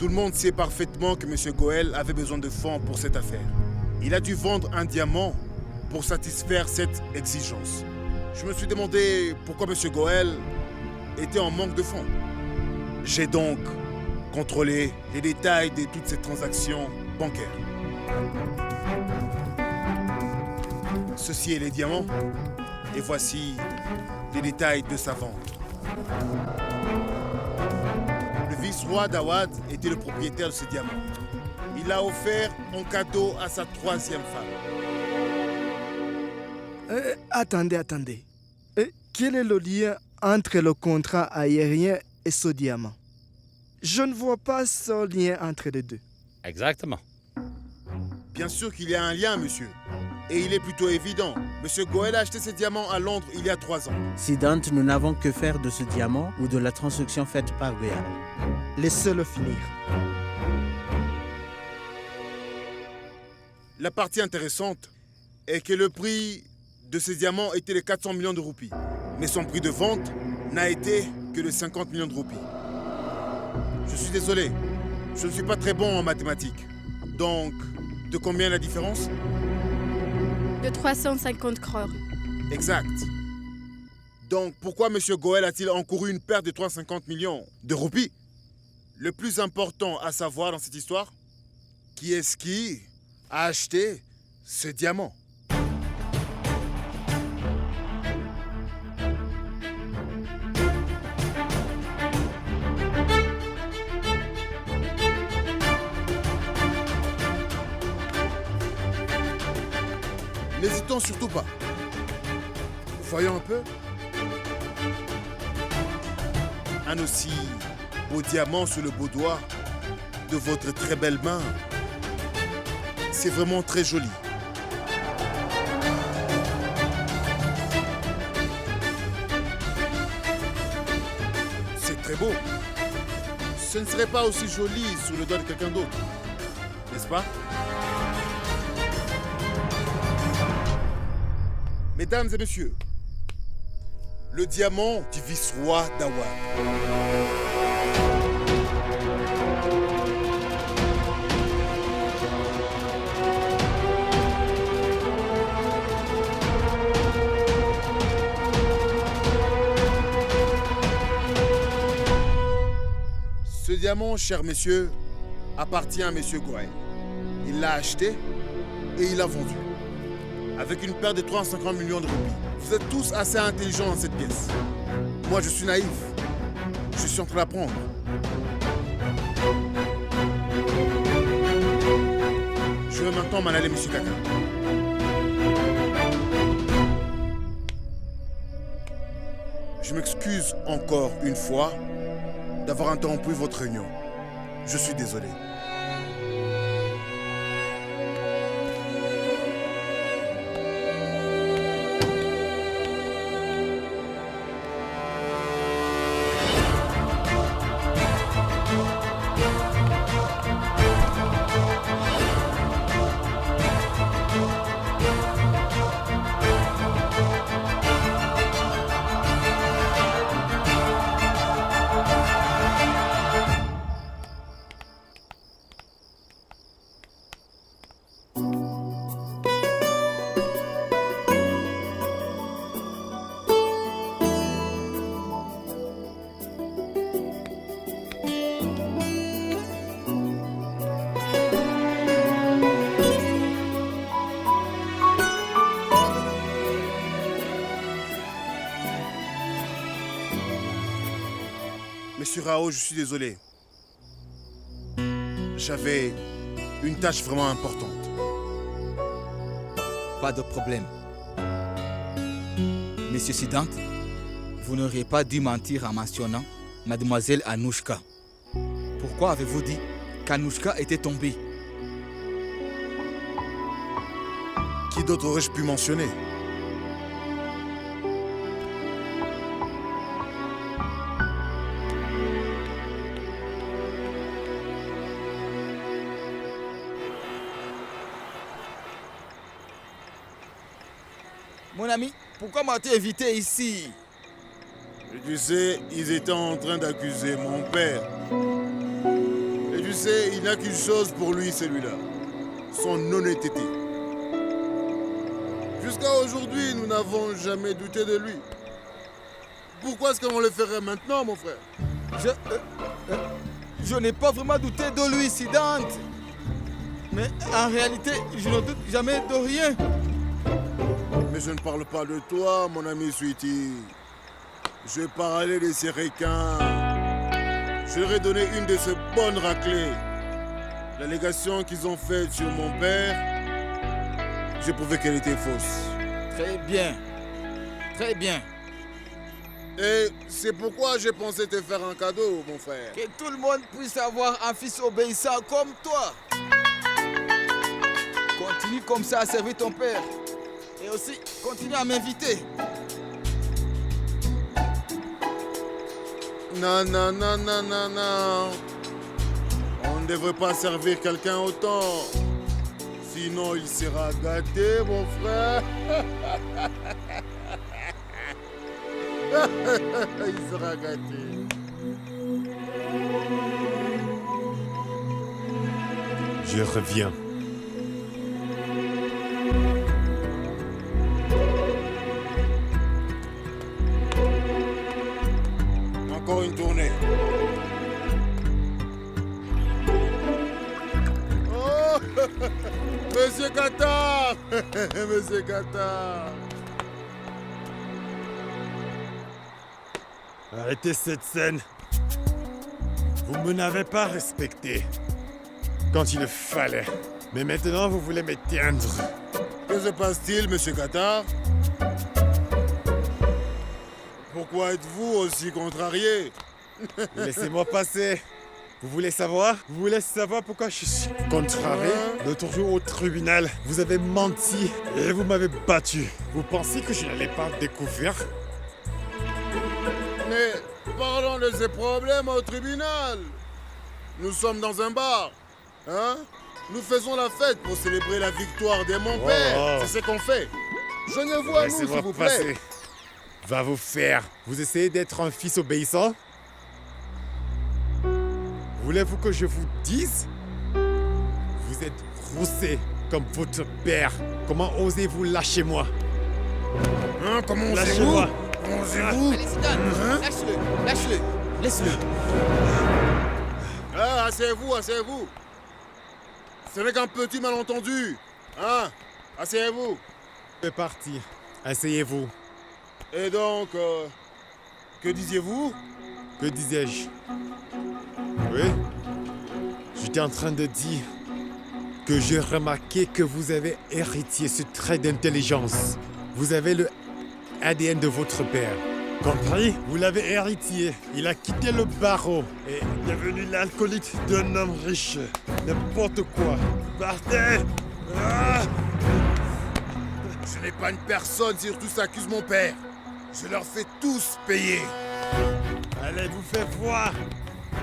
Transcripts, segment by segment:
Tout le monde sait parfaitement que M. Goël avait besoin de fonds pour cette affaire. Il a dû vendre un diamant pour satisfaire cette exigence. Je me suis demandé pourquoi M. Goël était en manque de fonds. J'ai donc contrôlé les détails de toutes ces transactions bancaires. Ceci est les diamants et voici les détails de sa vente. Le vice-roi d'Awad était le propriétaire de ce diamant. Il l'a offert en cadeau à sa 3e femme. Attendez. Quel est le lien entre le contrat aérien et ce diamant? Je ne vois pas ce lien entre les deux. Exactement. Bien sûr qu'il y a un lien, monsieur. Et il est plutôt évident. Monsieur Goël a acheté ce diamant à Londres il y a 3 ans. Sidant, nous n'avons que faire de ce diamant ou de la transaction faite par Goël. Laissez-le finir. La partie intéressante est que le prix de ces diamants était de 400 millions de roupies. Mais son prix de vente n'a été que de 50 millions de roupies. Je suis désolé, je ne suis pas très bon en mathématiques. Donc, de combien la différence? De 350 crores. Exact. Donc, pourquoi M. Goël a-t-il encouru une perte de 350 millions de roupies? Le plus important à savoir dans cette histoire, qui est-ce qui a acheté ce diamant? N'hésitons surtout pas. Voyons un peu. Un aussi beau diamant sur le beau doigt de votre très belle main. C'est vraiment très joli. C'est très beau. Ce ne serait pas aussi joli sur le doigt de quelqu'un d'autre, n'est-ce pas? Mesdames et messieurs, le diamant du vice-roi d'Awad. Ce diamant, chers messieurs, appartient à M. Goël. Il l'a acheté et il l'a vendu. Avec une perte de 350 millions de roupies. Vous êtes tous assez intelligents dans cette pièce. Moi, je suis naïf. Je suis en train d'apprendre. Je vais maintenant m'en aller, monsieur Kaka. Je m'excuse encore une fois d'avoir interrompu votre réunion. Je suis désolé. Monsieur Rao, je suis désolé. J'avais une tâche vraiment importante. Pas de problème. Monsieur Sidant, vous n'auriez pas dû mentir en mentionnant Mademoiselle Anouchka. Pourquoi avez-vous dit qu'Anouchka était tombée? Qui d'autre aurais-je pu mentionner? Mon ami, pourquoi m'as-tu invité ici? Et tu sais, ils étaient en train d'accuser mon père. Et tu Tu sais, il n'a qu'une chose pour lui, celui-là. Son honnêteté. Jusqu'à aujourd'hui, nous n'avons jamais douté de lui. Pourquoi est-ce qu'on le ferait maintenant, mon frère? Je n'ai pas vraiment douté de lui, Sidante. Mais en réalité, je ne doute jamais de rien. Mais je ne parle pas de toi, mon ami Sweetie. Je parlais de ces requins. Je leur ai donné une de ces bonnes raclées. L'allégation qu'ils ont faite sur mon père, j'ai prouvé qu'elle était fausse. Très bien. Très bien. Et c'est pourquoi j'ai pensé te faire un cadeau, mon frère. Que tout le monde puisse avoir un fils obéissant comme toi. Continue comme ça à servir ton père. Et aussi, continue à m'inviter. Non, non, non, non, non, non. On ne devrait pas servir quelqu'un autant. Sinon, il sera gâté, mon frère. Il sera gâté. Je reviens. Encore une tournée. Oh, Monsieur Qatar. Monsieur Qatar. Arrêtez cette scène. Vous ne m'avez pas respecté quand il le fallait. Mais maintenant, vous voulez m'éteindre. Que se passe-t-il, Monsieur Qatar? Pourquoi êtes-vous aussi contrarié? Laissez-moi passer. Vous voulez savoir? Vous voulez savoir pourquoi je suis contrarié? L'autre jour au tribunal, vous avez menti et vous m'avez battu. Vous pensez que je n'allais pas découvrir? Mais parlons de ces problèmes au tribunal. Nous sommes dans un bar. Hein? Nous faisons la fête pour célébrer la victoire de mon père. C'est ce qu'on fait. Joignez-vous à nous, s'il vous plaît. Passer. Va vous faire. Vous essayez d'être un fils obéissant? Voulez-vous que je vous dise? Vous êtes roussé comme votre père. Comment osez-vous lâcher moi? Hein? Comment osez-vous? Lâchez-moi. Comment osez-vous? Allez, Zidane, lâche-le, lâche-le, laisse-le. Ah, asseyez-vous, asseyez-vous. Ce n'est qu'un petit malentendu. Hein? Asseyez-vous. C'est parti. Asseyez-vous. Et donc, que disiez-vous? Que disais-je? Oui? J'étais en train de dire que j'ai remarqué que vous avez hérité ce trait d'intelligence. Vous avez le ADN de votre père. Compris? Vous l'avez hérité. Il a quitté le barreau et est devenu l'alcoolique d'un homme riche. N'importe quoi. Partez! Ah! Je n'ai pas une personne, surtout s'accuse mon père. Je leur fais tous payer. Allez, vous faites voir.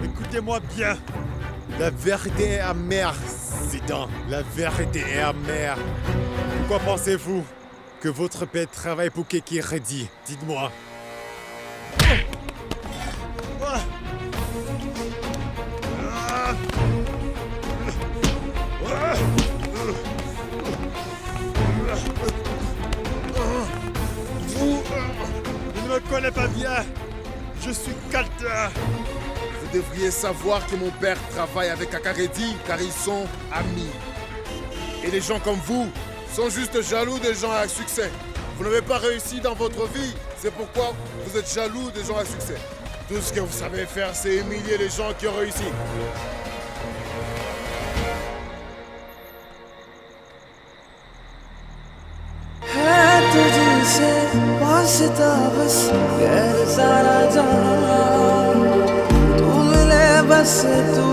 Écoutez-moi bien. La vérité est amère, Zidane. La vérité est amère. Pourquoi pensez-vous que votre père travaille pour Keke Reddy? Dites-moi. Vous ne me connaissez pas bien. Je suis Qatar. Vous devriez savoir que mon père travaille avec Akaredi car ils sont amis. Et les gens comme vous sont juste jaloux des gens à succès. Vous n'avez pas réussi dans votre vie, c'est pourquoi vous êtes jaloux des gens à succès. Tout ce que vous savez faire, c'est humilier les gens qui ont réussi. तुझसे वास्ता बस गैर सारा जहां तू मिले बस तू